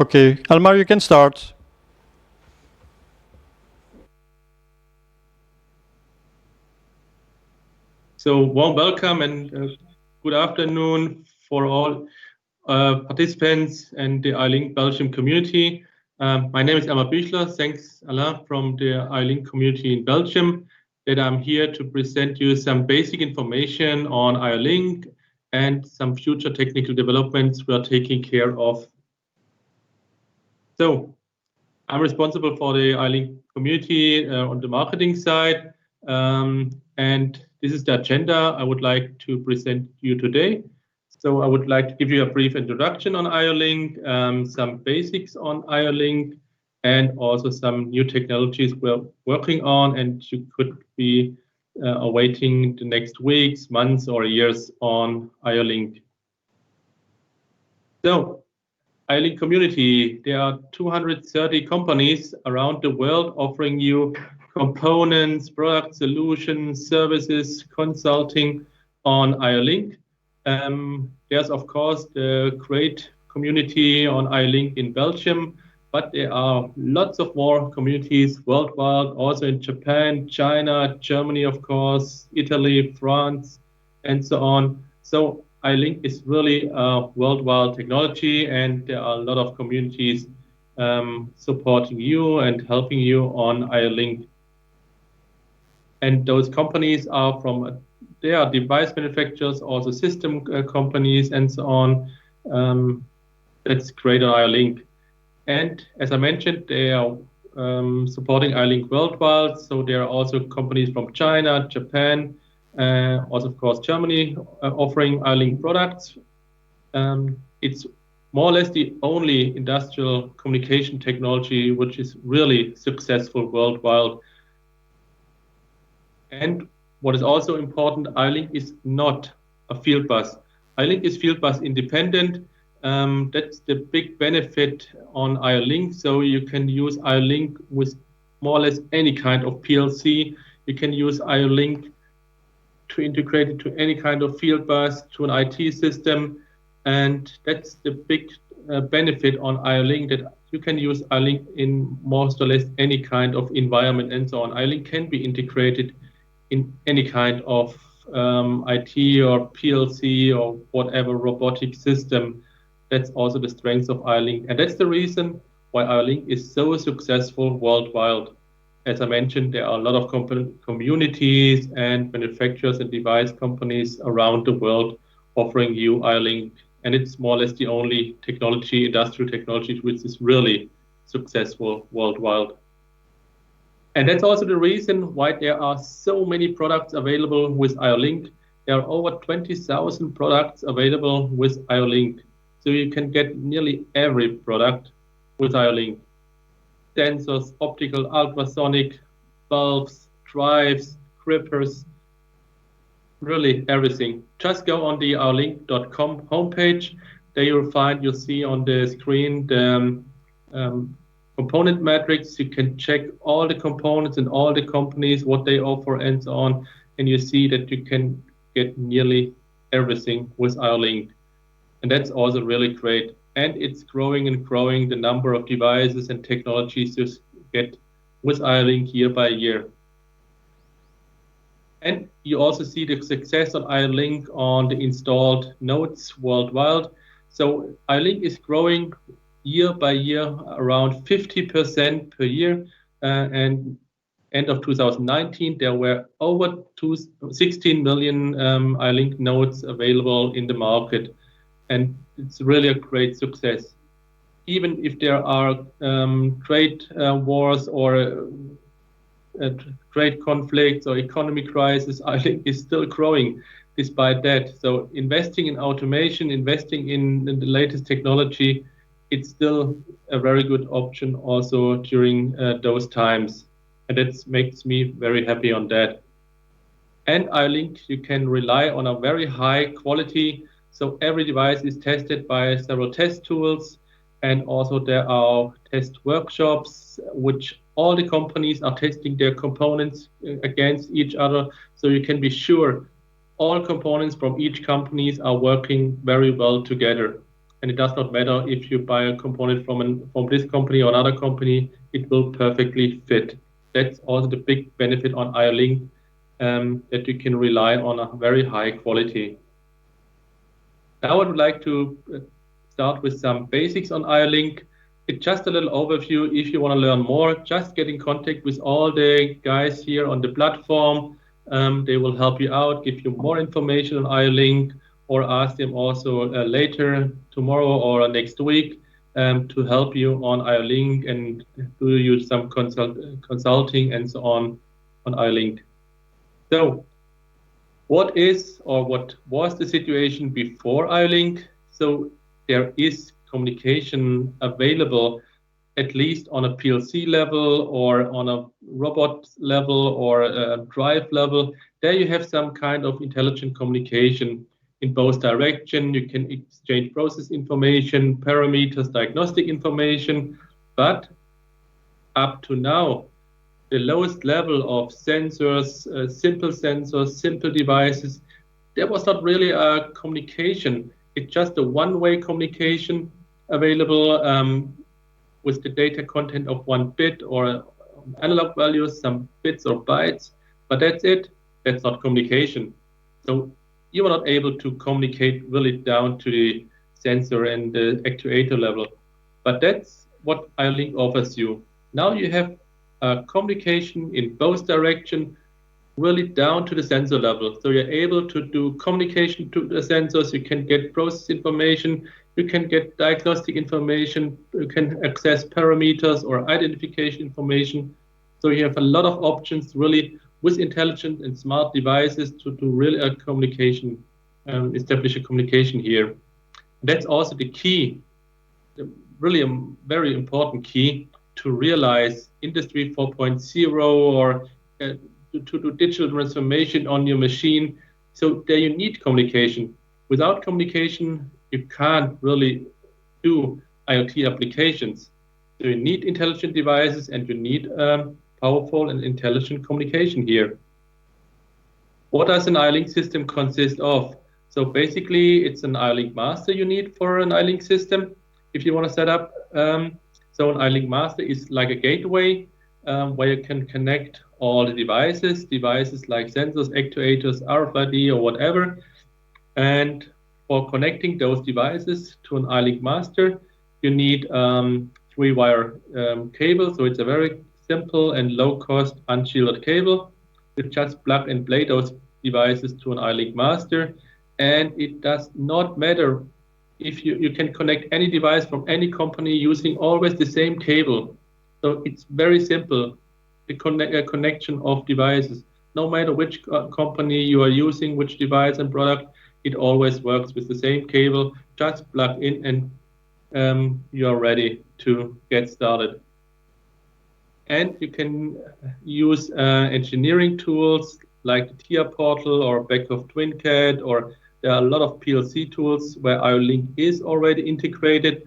Okay, Elmar, you can start. So warm welcome and good afternoon for all participants and the iLink Belgium community. My name is Elmar Buchler. Thanks, Alain, from the iLink community in Belgium, that I'm here to present you some basic information on iLink and some future technical developments we are taking care of. So I'm responsible for the iLink community on the marketing side. And this is the agenda I would like to present you today. So I would like to give you a brief introduction on iLink, some basics on iLink, and also some new technologies we're working on and you could be awaiting the next weeks, months, or years on iLink. So iLink community, there are 230 companies around the world offering you components, product solutions, services, consulting on iLink. There's of course the great community on iLink in Belgium, but there are lots of more communities worldwide, also in Japan, China, Germany, of course, Italy, France, and so on. So iLink is really a worldwide technology, and there are a lot of communities supporting you and helping you on iLink. And those companies are they are device manufacturers, also system companies, and so on. That's great on iLink. And as I mentioned, they are supporting iLink worldwide. So there are also companies from China, Japan, also of course Germany offering iLink products. It's more or less the only industrial communication technology which is really successful worldwide. And what is also important, iLink is not a field bus. iLink is field bus independent. That's the big benefit on iLink. So you can use iLink with more or less any kind of PLC. You can use iLink to integrate it to any kind of field bus, to an IT system. And that's the big benefit on iLink, that you can use iLink in most or less any kind of environment and so on. iLink can be integrated in any kind of IT or PLC or whatever robotic system. That's also the strength of iLink. And that's the reason why iLink is so successful worldwide. As I mentioned, there are a lot of communities and manufacturers and device companies around the world offering you iLink. And it's more or less the only technology, industrial technology, which is really successful worldwide. And that's also the reason why there are so many products available with iLink. There are over 20,000 products available with iLink. So you can get nearly every product with iLink. Sensors, optical, ultrasonic, bulbs, drives, grippers, really everything. Just go on the iLink.com homepage. There you'll see on the screen the component matrix. You can check all the components and all the companies, what they offer and so on. And you see that you can get nearly everything with iLink. And that's also really great. And it's growing and growing, the number of devices and technologies you get with iLink year by year. And you also see the success of iLink on the installed nodes worldwide. So iLink is growing year by year around 50% per year. And end of 2019, there were over 16 million iLink nodes available in the market. And it's really a great success. Even if there are trade wars or trade conflicts or economic crisis, iLink is still growing despite that. So investing in automation, investing in the latest technology, it's still a very good option also during those times. And that makes me very happy on that. And iLink, you can rely on a very high quality. So every device is tested by several test tools, and also there are test workshops, which all the companies are testing their components against each other. So you can be sure all components from each companies are working very well together. and it does not matter if you buy a component from this company or another company, it will perfectly fit. That's also the big benefit on IO-Link, that you can rely on a very high quality. Now I would like to start with some basics on IO-Link. It's just a little overview. If you want to learn more, just get in contact with all the guys here on the platform. They will help you out, give you more information on IO-Link, or ask them also later, tomorrow or next week, to help you on IO-Link and do you some consulting and so on IO-Link. So what is or what was the situation before IO-Link? So there is communication available, at least on a PLC level or on a robot level or a drive level. There you have some kind of intelligent communication in both directions. You can exchange process information, parameters, diagnostic information, but up to now, the lowest level of sensors, simple devices, there was not really a communication. It's just a one-way communication available with the data content of 1 bit or analog values, some bits or bytes, but that's it. That's not communication. So you are not able to communicate really down to the sensor and the actuator level. But that's what IO-Link offers you. Now you have communication in both directions, really down to the sensor level. So you're able to do communication to the sensors, you can get process information, you can get diagnostic information, you can access parameters or identification information. So you have a lot of options really with intelligent and smart devices to do really a communication, establish a communication here. That's also the key, really a very important key to realize Industry 4.0 or to do digital transformation on your machine. So there you need communication. Without communication, you can't really do IoT applications. So you need intelligent devices and you need powerful and intelligent communication here. What does an IO-Link system consist of? So basically, it's an IO-Link master you need for an IO-Link system if you want to set up. So an IO-Link master is like a gateway where you can connect all the devices like sensors, actuators, RFID or whatever. And for connecting those devices to an IO-Link master, you need 3-wire cable. So it's a very simple and low-cost unshielded cable. You just plug and play those devices to an IO-Link master. And it does not matter if you can connect any device from any company using always the same cable. So it's very simple, the connection of devices. No matter which company you are using, which device and product, it always works with the same cable. Just plug in and you are ready to get started. And you can use engineering tools like the TIA portal or Beckhoff TwinCAD, or there are a lot of PLC tools where IO-Link is already integrated.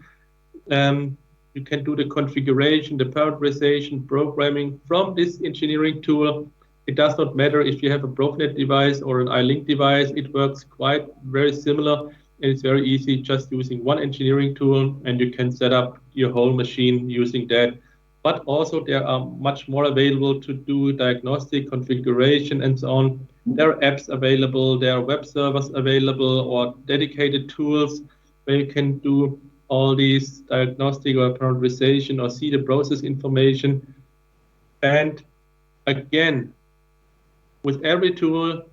You can do the configuration, the parameterization, programming from this engineering tool. It does not matter if you have a ProfiNet device or an IO-Link device. It works quite very similar, and it's very easy just using one engineering tool, and you can set up your whole machine using that. But also there are much more available to do diagnostic, configuration, and so on. There are apps available, there are web servers available, or dedicated tools where you can do all these diagnostic or parameterization or see the process information. And again, with every tool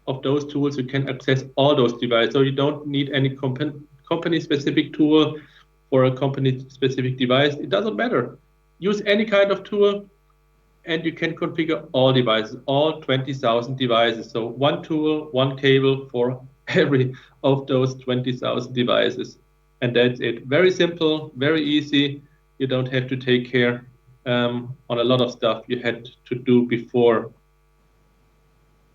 of those tools, you can access all those devices. So you don't need any company-specific tool for a company-specific device. It doesn't matter. Use any kind of tool, and you can configure all devices, all 20,000 devices. So one tool, one cable for every of those 20,000 devices. And that's it. Very simple, very easy. You don't have to take care on a lot of stuff you had to do before.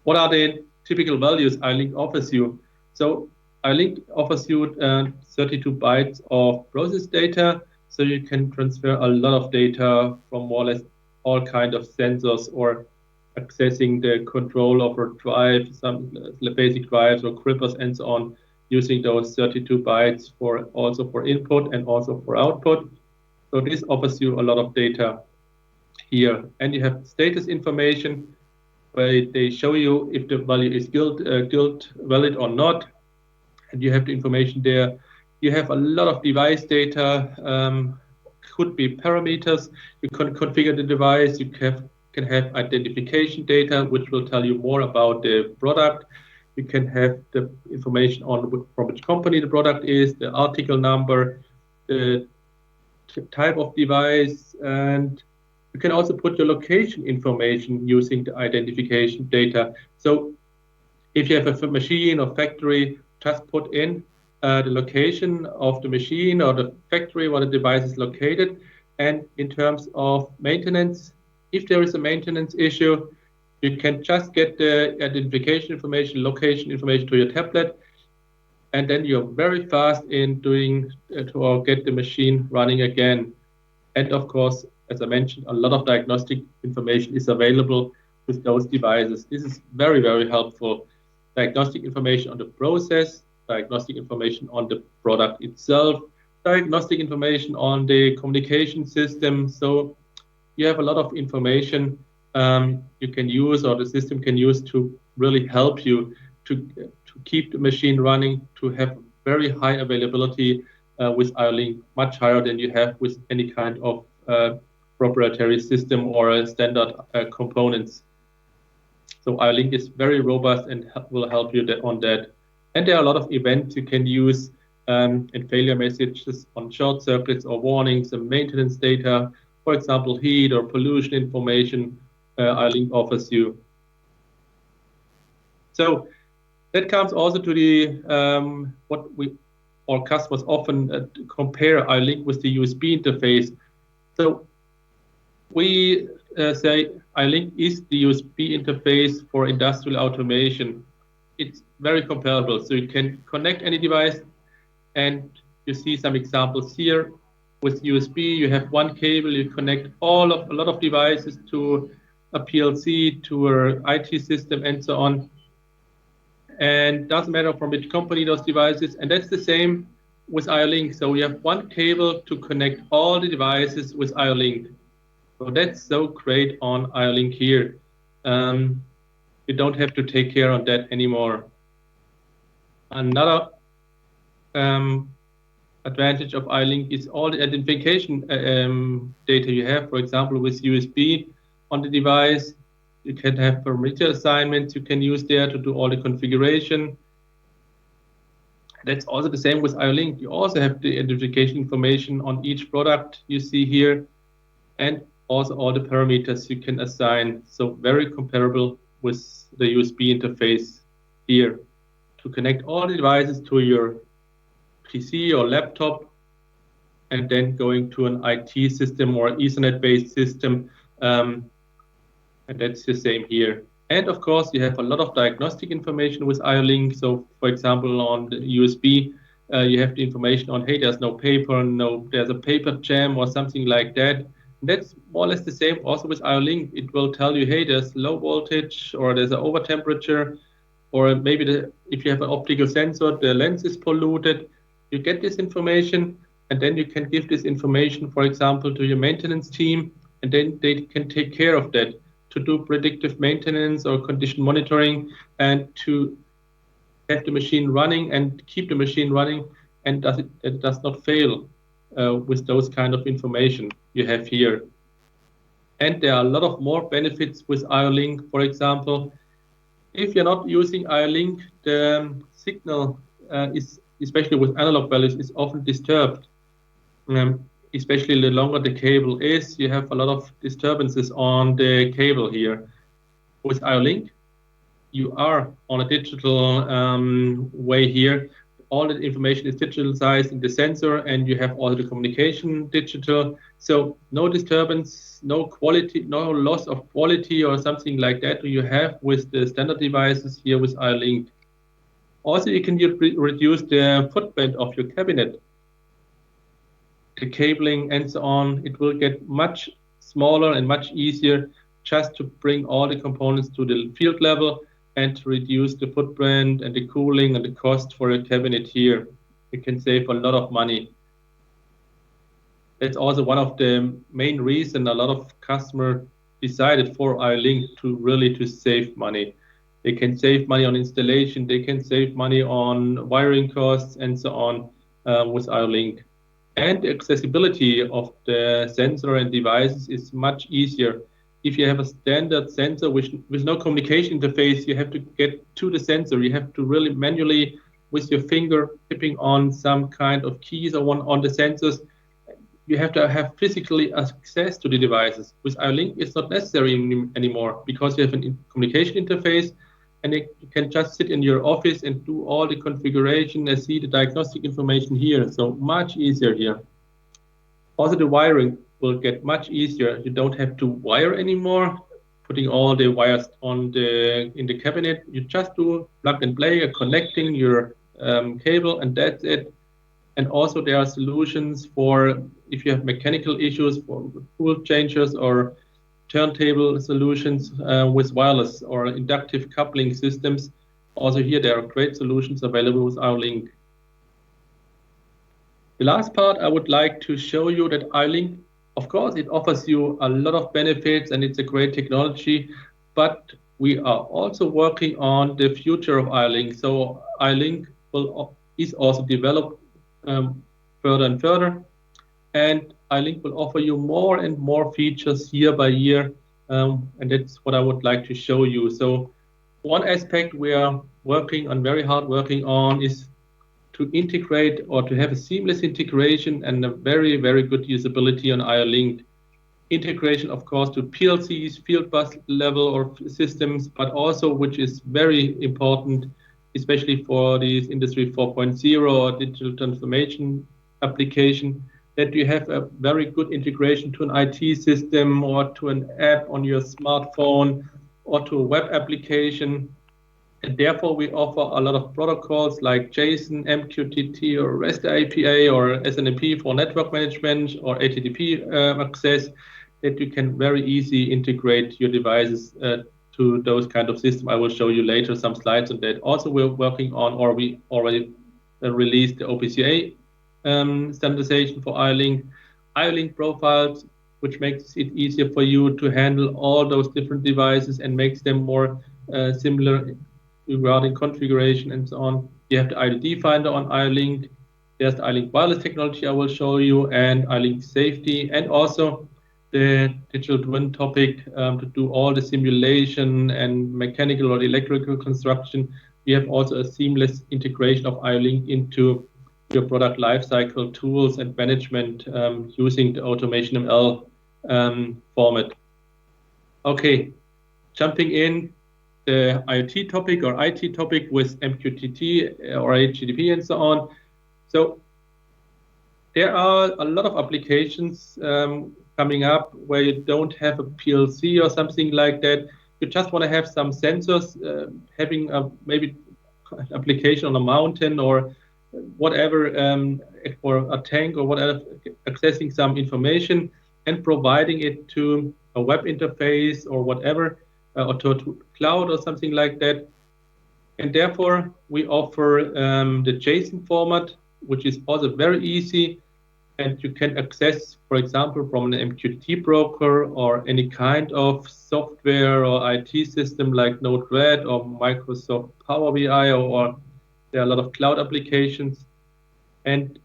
What are the typical values IO-Link offers you? So IO-Link offers you 32 bytes of process data, so you can transfer a lot of data from more or less all kinds of sensors or accessing the control of a drive, some basic drives or grippers and so on. using those 32 bytes for also for input and also for output. So this offers you a lot of data here. And you have status information where they show you if the value is guild valid or not. And you have the information there. You have a lot of device data, could be parameters. You can configure the device. You can have identification data, which will tell you more about the product. You can have the information on from which company the product is, the article number, the type of device, and you can also put your location information using the identification data. So if you have a machine or factory, just put in the location of the machine or the factory where the device is located. And in terms of maintenance, if there is a maintenance issue, you can just get the identification information, location information to your tablet, and then you're very fast in doing to get the machine running again. And of course, as I mentioned, a lot of diagnostic information is available with those devices. This is very, very helpful. Diagnostic information on the process, diagnostic information on the product itself, diagnostic information on the communication system. So you have a lot of information you can use, or the system can use, to really help you to keep the machine running, to have very high availability with IO-Link, much higher than you have with any kind of proprietary system or standard components. So IO-Link is very robust and will help you on that. And there are a lot of events you can use and failure messages on short circuits or warnings and maintenance data, for example, heat or pollution information IO-Link offers you. So that comes also to the what our customers often compare IO-Link with the USB interface. So we say IO-Link is the USB interface for industrial automation. It's very comparable. So you can connect any device, and you see some examples here. With USB, you have one cable, you connect a lot of devices to a PLC, to an IT system, and so on. And doesn't matter from which company those devices. And that's the same with IO-Link. So we have one cable to connect all the devices with IO-Link. So that's so great on IO-Link here. You don't have to take care of that anymore. Another advantage of IO-Link is all the identification data you have. For example, with USB on the device, you can have parameter assignments you can use there to do all the configuration. That's also the same with IO-Link. You also have the identification information on each product you see here, and also all the parameters you can assign. So very comparable with the USB interface here to connect all the devices to your PC or laptop, and then going to an IT system or Ethernet-based system. And that's the same here. And of course, you have a lot of diagnostic information with IO-Link. So for example, on the USB, you have the information on, hey, there's no paper, there's a paper jam or something like that. And that's more or less the same also with IO-Link. It will tell you, hey, there's low voltage, or there's an over temperature, or maybe if you have an optical sensor, the lens is polluted. You get this information, and then you can give this information, for example, to your maintenance team, and then they can take care of that, to do predictive maintenance or condition monitoring, and to have the machine running and keep the machine running, and it does not fail with those kind of information you have here. And there are a lot of more benefits with IO-Link. For example, if you're not using IO-Link, the signal is, especially with analog values, is often disturbed. Especially the longer the cable is, you have a lot of disturbances on the cable here. With IO-Link, you are on a digital way here. All the information is digitalized in the sensor, and you have all the communication digital. So no disturbance, no quality, no loss of quality or something like that you have with the standard devices here with IO-Link. Also, you can reduce the footprint of your cabinet, the cabling and so on. It will get much smaller and much easier just to bring all the components to the field level. and reduce the footprint and the cooling and the cost for a cabinet here. You can save a lot of money. That's also one of the main reasons a lot of customers decided for iLink to save money. They can save money on installation, they can save money on wiring costs and so on with iLink. And the accessibility of the sensor and devices is much easier. If you have a standard sensor with no communication interface, you have to get to the sensor. You have to really manually, with your finger, tipping on some kind of keys or on the sensors. You have to have physically access to the devices. With iLink, it's not necessary anymore because you have a communication interface, and you can just sit in your office and do all the configuration and see the diagnostic information here. So much easier here. Also, the wiring will get much easier. You don't have to wire anymore, putting all the wires in the cabinet. You just do plug and play, connecting your cable, and that's it. And also there are solutions for if you have mechanical issues for tool changers or turntable solutions with wireless or inductive coupling systems. Also here there are great solutions available with iLink. The last part I would like to show you that iLink, of course, it offers you a lot of benefits and it's a great technology, but we are also working on the future of iLink. So iLink is also developed further and further, and iLink will offer you more and more features year by year, and that's what I would like to show you. So one aspect we are very hard working on is to integrate or to have a seamless integration and a very, very good usability on iLink. Integration, of course, to PLCs, field bus level or systems, but also, which is very important, especially for these Industry 4.0 or digital transformation application, that you have a very good integration to an IT system or to an app on your smartphone or to a web application. And therefore, we offer a lot of protocols like JSON, MQTT, or REST API, or SNMP for network management, or HTTP access, that you can very easily integrate your devices to those kind of systems. I will show you later some slides on that. Also, we're working on, or we already released the OPCA standardization for iLink, iLink profiles, which makes it easier for you to handle all those different devices and makes them more similar regarding configuration and so on. You have the ID finder on iLink. There's the iLink wireless technology I will show you, and iLink safety, and also the digital twin topic to do all the simulation and mechanical or electrical construction. We have also a seamless integration of iLink into your product lifecycle tools and management using the Automation ML format. Okay, jumping in the IoT topic or IT topic with MQTT or HTTP and so on. So there are a lot of applications coming up where you don't have a PLC or something like that. You just want to have some sensors, having maybe an application on a mountain or whatever, or a tank or whatever, accessing some information and providing it to a web interface or whatever, or to a cloud or something like that. And therefore, we offer the JSON format, which is also very easy. And you can access, for example, from an MQTT broker or any kind of software or IT system like Node-RED or Microsoft Power BI, or there are a lot of cloud applications. And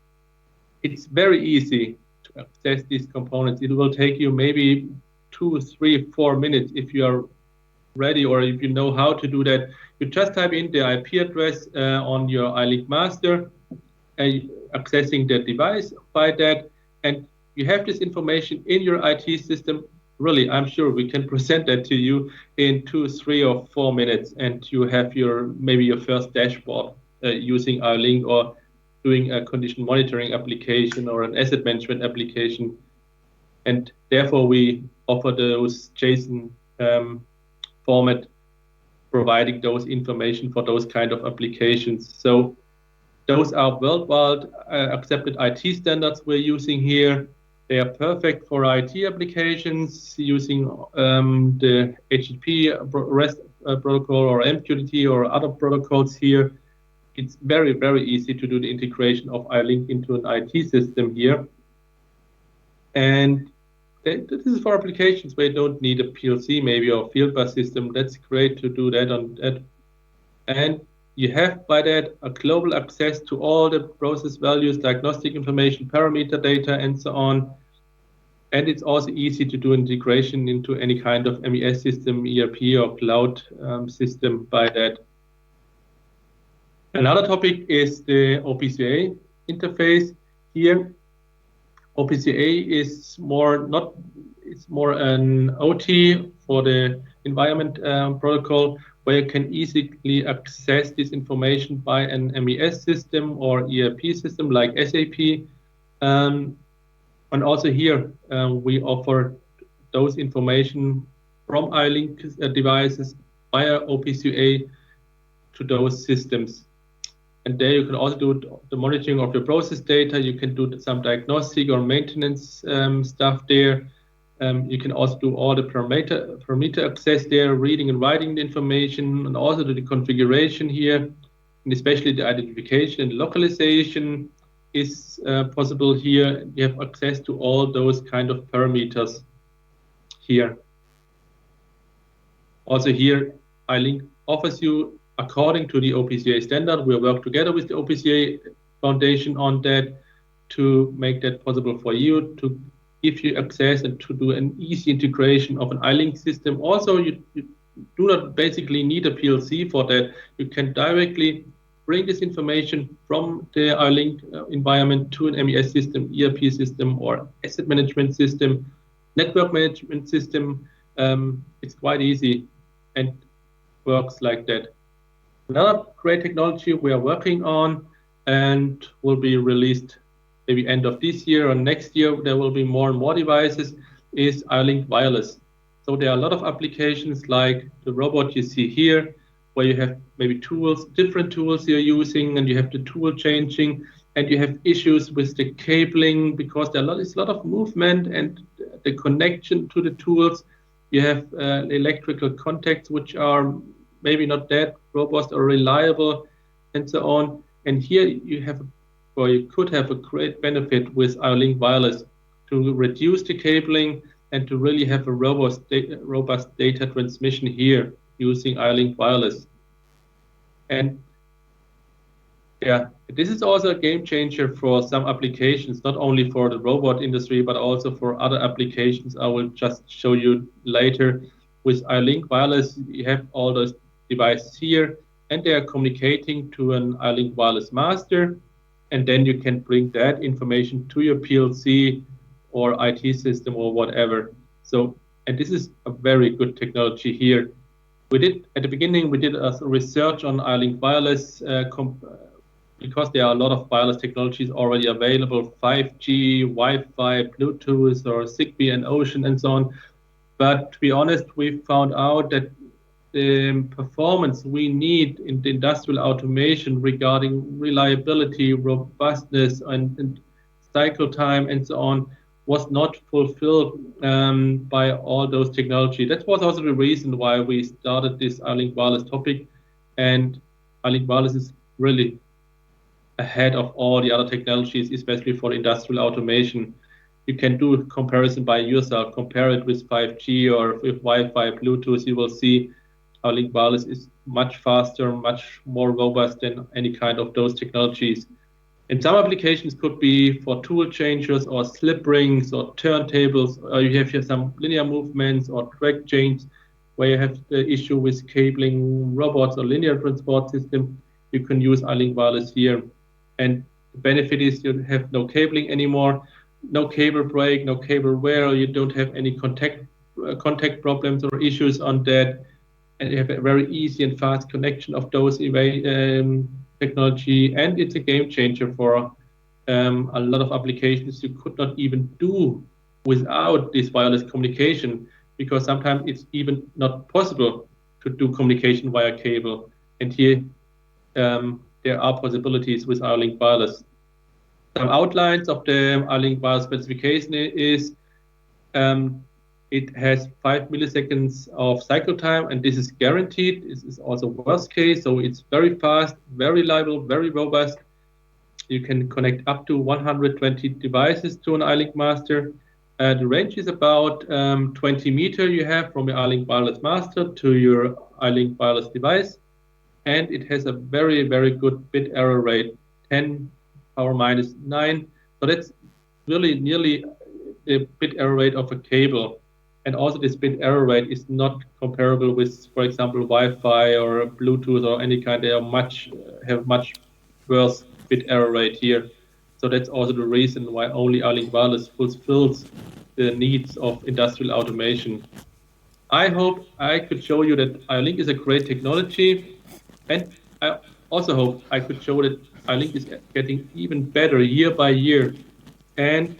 it's very easy to access these components. It will take you maybe 2, 3, 4 minutes if you are ready or if you know how to do that. You just type in the IP address on your iLink master, accessing the device by that, and you have this information in your IT system. Really, I'm sure we can present that to you in 2, 3, or 4 minutes, and you have maybe your first dashboard using iLink or doing a condition monitoring application or an asset management application. And therefore, we offer those JSON format, providing those information for those kind of applications. So those are worldwide accepted IT standards we're using here. They are perfect for IT applications using the HTTP REST protocol or MQTT or other protocols here. It's very, very easy to do the integration of iLink into an IT system here. And this is for applications where you don't need a PLC maybe or field bus system. That's great to do that on that. And you have by that a global access to all the process values, diagnostic information, parameter data, and so on. And it's also easy to do integration into any kind of MES system, ERP or cloud system by that. Another topic is the OPCA interface. Here, OPCA is it's more an OT for the environment protocol, where you can easily access this information by an MES system or ERP system like SAP. And also here, we offer those information from iLink devices via OPCA to those systems. And there you can also do the monitoring of your process data. You can do some diagnostic or maintenance stuff there. You can also do all the parameter access there, reading and writing the information, and also do the configuration here, and especially the identification and localization is possible here. You have access to all those kind of parameters here. Also here, iLink offers you, according to the OPCA standard, we work together with the OPCA Foundation on that to make that possible for you, to give you access and to do an easy integration of an iLink system. Also, you do not basically need a PLC for that. You can directly bring this information from the iLink environment to an MES system, ERP system, or asset management system, network management system. It's quite easy and works like that. Another great technology we are working on and will be released maybe end of this year or next year, there will be more and more devices, is iLink Wireless. So there are a lot of applications like the robot you see here, where you have maybe tools, different tools you're using, and you have the tool changing, and you have issues with the cabling because there's a lot of movement and the connection to the tools. You have electrical contacts which are maybe not that robust or reliable, and so on. And here you have, or you could have a great benefit with iLink Wireless to reduce the cabling and to really have a robust data transmission here using iLink Wireless. And yeah, this is also a game changer for some applications, not only for the robot industry, but also for other applications I will just show you later. With iLink Wireless, you have all those devices here, and they are communicating to an iLink Wireless master, and then you can bring that information to your PLC or IT system or whatever. So, and this is a very good technology here. We did, at the beginning, we did a research on iLink Wireless because there are a lot of wireless technologies already available, 5G, Wi-Fi, Bluetooth, or Zigbee and Ocean and so on. But to be honest, we found out that the performance we need in the industrial automation regarding reliability, robustness, and cycle time and so on was not fulfilled by all those technology. That was also the reason why we started this iLink Wireless topic, and iLink Wireless is really ahead of all the other technologies, especially for industrial automation. You can do a comparison by yourself, compare it with 5G or with Wi-Fi, Bluetooth. You will see iLink Wireless is much faster, much more robust than any kind of those technologies. And some applications could be for tool changers or slip rings or turntables, or you have here some linear movements or track change where you have the issue with cabling robots or linear transport system. You can use iLink Wireless here. And the benefit is you have no cabling anymore, no cable break, no cable wear, you don't have any contact problems or issues on that. And you have a very easy and fast connection of those technology, and it's a game changer for a lot of applications you could not even do without this wireless communication, because sometimes it's even not possible to do communication via cable. And here there are possibilities with iLink Wireless. Some outlines of the iLink Wireless specification is It has 5 milliseconds of cycle time, and this is guaranteed. This is also worst case, so it's very fast, very reliable, very robust. You can connect up to 120 devices to an iLink Master. The range is about 20 meter you have from your iLink wireless master to your iLink wireless device. And it has a very, very good bit error rate, 10 power minus 9. So that's really nearly the bit error rate of a cable. And also this bit error rate is not comparable with, for example, Wi-Fi or Bluetooth or any kind. They have much worse bit error rate here. So that's also the reason why only iLink Wireless fulfills the needs of industrial automation. I hope I could show you that iLink is a great technology, and I also hope I could show that iLink is getting even better year by year. And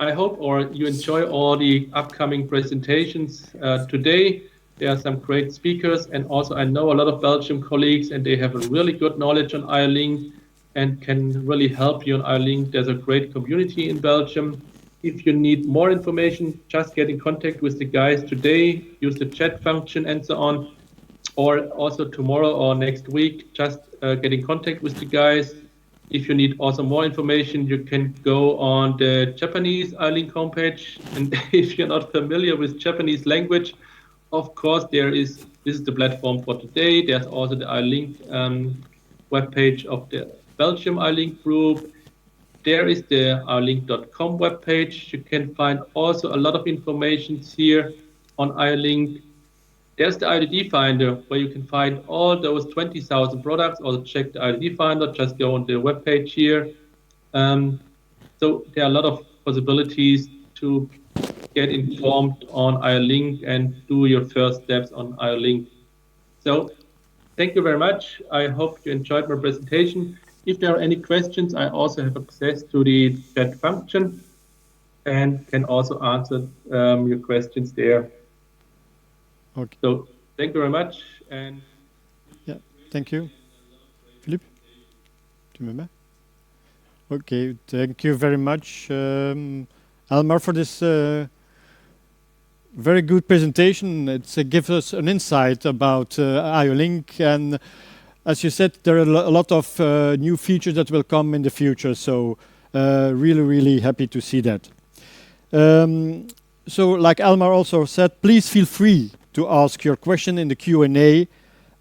I hope or you enjoy all the upcoming presentations today. There are some great speakers, and also I know a lot of Belgium colleagues, and they have a really good knowledge on iLink and can really help you on iLink. There's a great community in Belgium. If you need more information, just get in contact with the guys today, use the chat function and so on, or also tomorrow or next week, just get in contact with the guys. If you need also more information, you can go on the Japanese iLink homepage. And if you're not familiar with Japanese language, of course, this is the platform for today. There's also the iLink webpage of the Belgium iLink group. There is the iLink.com webpage. You can find also a lot of information here on iLink. There's the IDD Finder, where you can find all those 20,000 products. Also check the IDD Finder, just go on the webpage here. So there are a lot of possibilities to get informed on iLink and do your first steps on iLink. So thank you very much. I hope you enjoyed my presentation. If there are any questions, I also have access to the chat function and can also answer your questions there. Okay. So thank you very much. And yeah, thank you. Philippe, do you remember? Okay, thank you very much, Elmar, for this very good presentation. It gives us an insight about iLink, and as you said, there are a lot of new features that will come in the future. So really, really happy to see that. So like Elmar also said, please feel free to ask your question in the Q&A.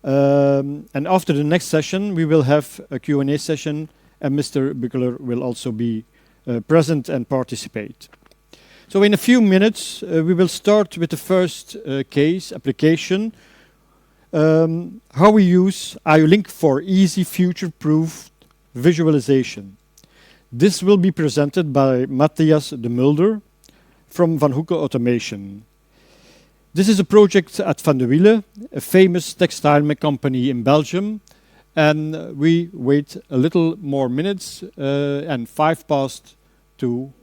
And after the next session, we will have a Q&A session, and Mr. Buchler will also be present and participate. So in a few minutes, we will start with the first case application, how we use iLink for easy future-proof visualization. This will be presented by Matthias de Mulder from Van Hoeke Automation. This is a project at Van de Wiele, a famous textile company in Belgium. And we wait a little more minutes, and 2:05,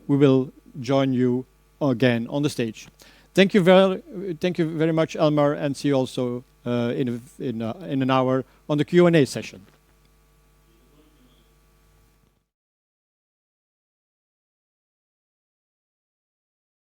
we will join you again on the stage. Thank you very much, Elmar, and see you also in an hour on the Q&A session.